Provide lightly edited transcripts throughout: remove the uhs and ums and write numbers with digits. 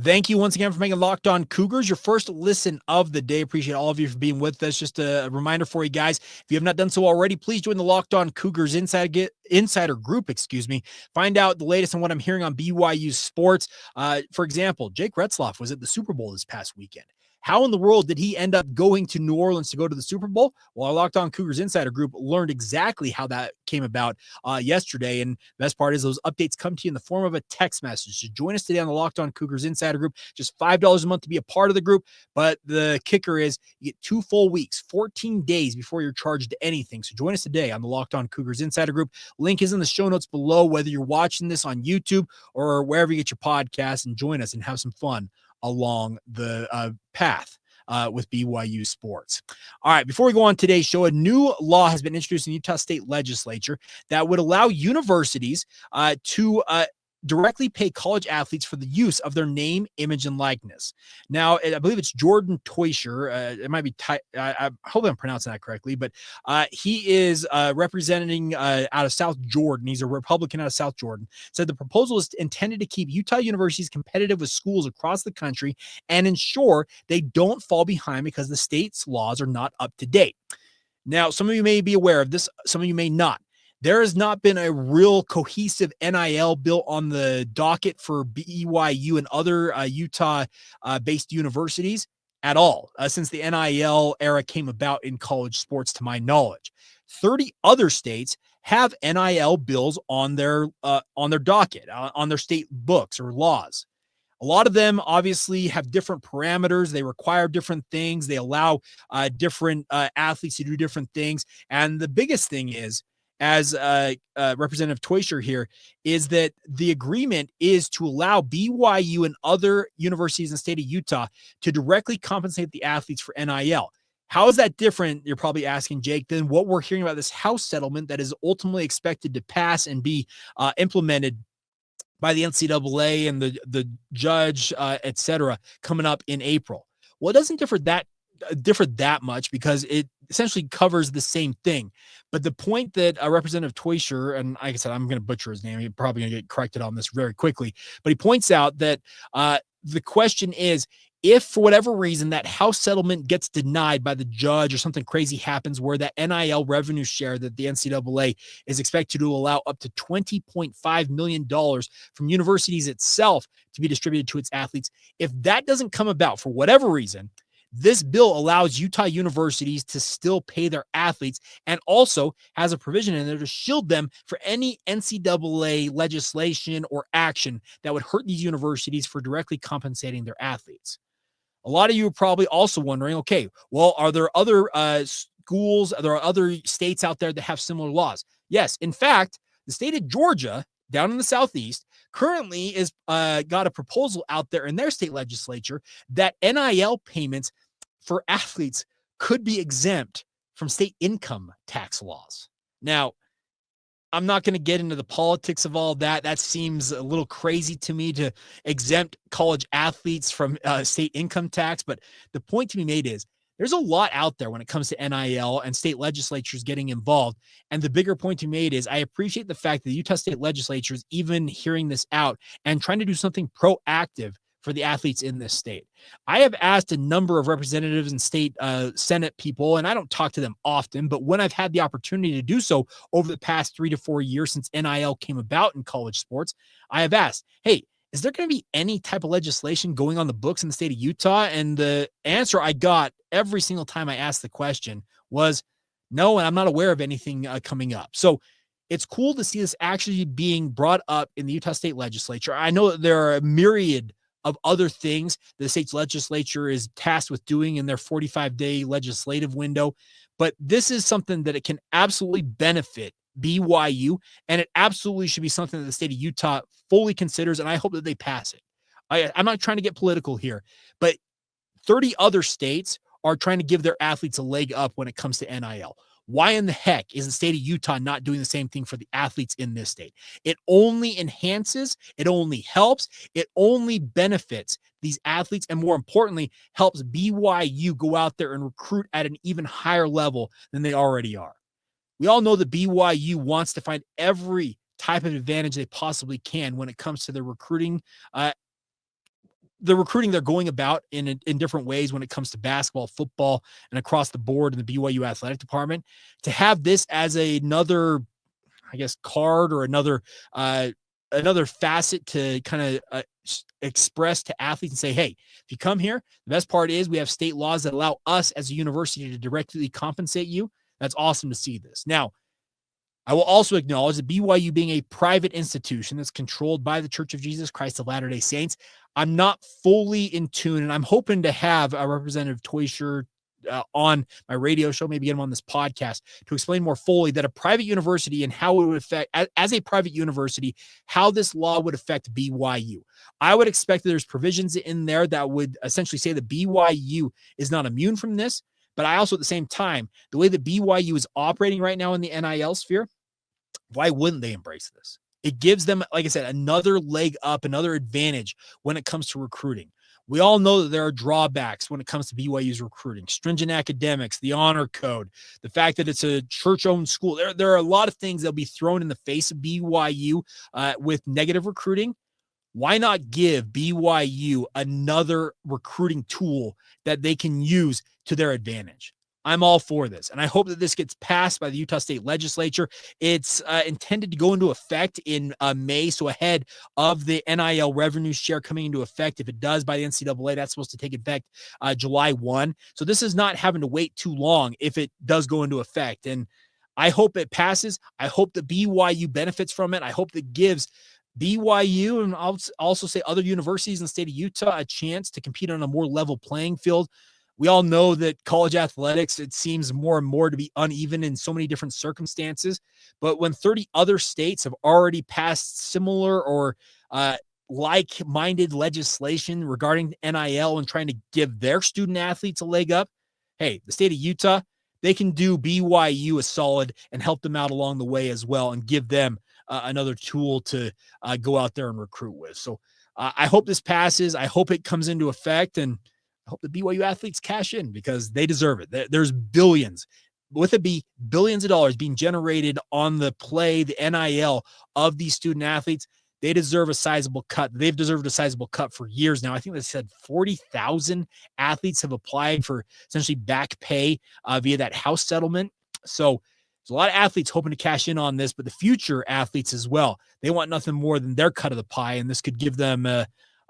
Thank you once again for making Locked On Cougars your first listen of the day. Appreciate all of you for being with us. Just a reminder for you guys, if you have not done so already, please join the Locked On Cougars Insider group. Find out the latest on what I'm hearing on BYU sports. For example, Jake Retzloff was at the Super Bowl this past weekend. How in the world did he end up going to New Orleans to go to the Super Bowl? Well, our Locked On Cougars Insider group learned exactly how that came about yesterday. And the best part is those updates come to you in the form of a text message. So join us today on the Locked On Cougars Insider group. Just $5 a month to be a part of the group. But the kicker is you get 2 full weeks, 14 days before you're charged anything. So join us today on the Locked On Cougars Insider group. Link is in the show notes below, whether you're watching this on YouTube or wherever you get your podcast, and join us and have some fun along the path with BYU sports. All right, before we go on today's show, a new law has been introduced in the Utah State Legislature that would allow universities to directly pay college athletes for the use of their name, image, and likeness. Now, I believe it's Jordan Teuscher. It might be, I hope I'm pronouncing that correctly, but he is representing out of South Jordan. He's a Republican out of South Jordan. Said the proposal is intended to keep Utah universities competitive with schools across the country and ensure they don't fall behind because the state's laws are not up to date. Now, some of you may be aware of this, some of you may not. There has not been a real cohesive NIL bill on the docket for BYU and other Utah-based universities at all since the NIL era came about in college sports, to my knowledge. 30 other states have NIL bills on their docket, on their state books or laws. A lot of them obviously have different parameters. They require different things. They allow different athletes to do different things. And the biggest thing is, as Representative Teuscher here, is that the agreement is to allow BYU and other universities in the state of Utah to directly compensate the athletes for NIL. How is that different, you're probably asking, Jake, than what we're hearing about this House settlement that is ultimately expected to pass and be implemented by the NCAA and the judge, et cetera, coming up in April? Well, it doesn't differ that much because it essentially covers the same thing. But the point that Representative Teuscher, and like I said, I'm going to butcher his name, he's probably going to get corrected on this very quickly, but he points out that the question is, if for whatever reason that House settlement gets denied by the judge or something crazy happens where that NIL revenue share that the NCAA is expected to allow up to $20.5 million from universities itself to be distributed to its athletes, if that doesn't come about for whatever reason, this bill allows Utah universities to still pay their athletes and also has a provision in there to shield them for any NCAA legislation or action that would hurt these universities for directly compensating their athletes. A lot of you are probably also wondering, okay, well, are there other schools, are there other states out there that have similar laws? Yes. In fact, the state of Georgia, down in the Southeast, currently is got a proposal out there in their state legislature that NIL payments for athletes could be exempt from state income tax laws. Now, I'm not going to get into the politics of all that. That seems a little crazy to me to exempt college athletes from state income tax. But the point to be made is there's a lot out there when it comes to NIL and state legislatures getting involved. And the bigger point to be made is I appreciate the fact that the Utah State Legislature is even hearing this out and trying to do something proactive for the athletes in this state. I have asked a number of representatives and state Senate people, and I don't talk to them often, but when I've had the opportunity to do so over the past 3 to 4 years since NIL came about in college sports, I have asked, hey, is there going to be any type of legislation going on the books in the state of Utah? And the answer I got every single time I asked the question was no, and I'm not aware of anything coming up. So it's cool to see this actually being brought up in the Utah State Legislature. I know that there are a myriad of other things the state's legislature is tasked with doing in their 45-day legislative window, but this is something that it can absolutely benefit BYU, and it absolutely should be something that the state of Utah fully considers, and I hope that they pass it. I'm not trying to get political here, but 30 other states are trying to give their athletes a leg up when it comes to NIL. Why in the heck is the state of Utah not doing the same thing for the athletes in this state? It only enhances, it only helps, it only benefits these athletes, and more importantly, helps BYU go out there and recruit at an even higher level than they already are. We all know that BYU wants to find every type of advantage they possibly can when it comes to their recruiting the recruiting they're going about in different ways when it comes to basketball, football, and across the board in the BYU athletic department, to have this as another, I guess, card or another facet to kind of express to athletes and say, hey, if you come here, the best part is we have state laws that allow us as a university to directly compensate you. That's awesome to see this. Now, I will also acknowledge that BYU being a private institution that's controlled by the Church of Jesus Christ of Latter-day Saints, I'm not fully in tune, and I'm hoping to have a Representative Toysher on my radio show, maybe get him on this podcast to explain more fully that a private university and how it would affect, as a private university, how this law would affect BYU. I would expect that there's provisions in there that would essentially say that BYU is not immune from this, but I also, at the same time, the way that BYU is operating right now in the NIL sphere, why wouldn't they embrace this? It gives them, like I said, another leg up, another advantage when it comes to recruiting. We all know that there are drawbacks when it comes to BYU's recruiting, stringent academics, the honor code, the fact that it's a church-owned school. There are a lot of things that'll be thrown in the face of BYU with negative recruiting. Why not give BYU another recruiting tool that they can use to their advantage? I'm all for this, and I hope that this gets passed by the Utah State Legislature. It's intended to go into effect in May, so ahead of the NIL revenue share coming into effect. If it does by the NCAA, that's supposed to take effect July 1. So this is not having to wait too long if it does go into effect, and I hope it passes. I hope that BYU benefits from it. I hope that gives BYU, and I'll also say other universities in the state of Utah, a chance to compete on a more level playing field. We all know that college athletics, it seems more and more to be uneven in so many different circumstances. But when 30 other states have already passed similar or like-minded legislation regarding NIL and trying to give their student athletes a leg up, hey, the state of Utah, they can do BYU a solid and help them out along the way as well and give them another tool to go out there and recruit with. So I hope this passes. I hope it comes into effect, and I hope the BYU athletes cash in because they deserve it. There's billions, with it be billions of dollars being generated on the play, the NIL of these student athletes. They deserve a sizable cut. They've deserved a sizable cut for years now. I think they said 40,000 athletes have applied for essentially back pay via that house settlement. So there's a lot of athletes hoping to cash in on this, but the future athletes as well, they want nothing more than their cut of the pie, and this could give them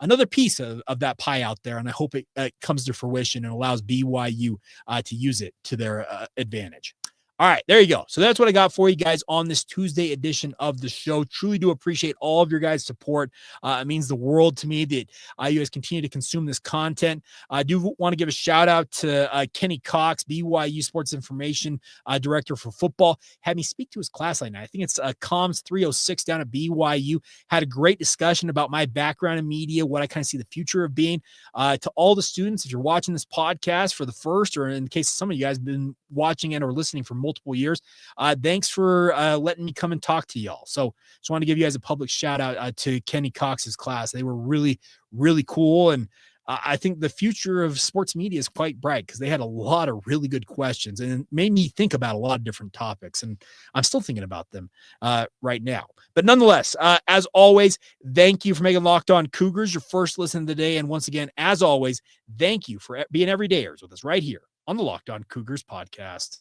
another piece of that pie out there. And I hope it comes to fruition and allows BYU to use it to their advantage. All right, there you go. So that's what I got for you guys on this Tuesday edition of the show. Truly do appreciate all of your guys' support. It means the world to me that you guys continue to consume this content. I do want to give a shout out to Kenny Cox, BYU Sports Information Director for football. Had me speak to his class last night. I think it's Comms 306 down at BYU. Had a great discussion about my background in media, what I kind of see the future of being. To all the students, if you're watching this podcast for the first, or in case some of you guys have been watching it or listening for multiple years, thanks for letting me come and talk to y'all. So just want to give you guys a public shout out to Kenny Cox's class. They were really, really cool. And I think the future of sports media is quite bright because they had a lot of really good questions and it made me think about a lot of different topics. And I'm still thinking about them right now. But nonetheless, as always, thank you for making Locked On Cougars your first listen of the day. And once again, as always, thank you for being everydayers with us right here on the Locked On Cougars podcast.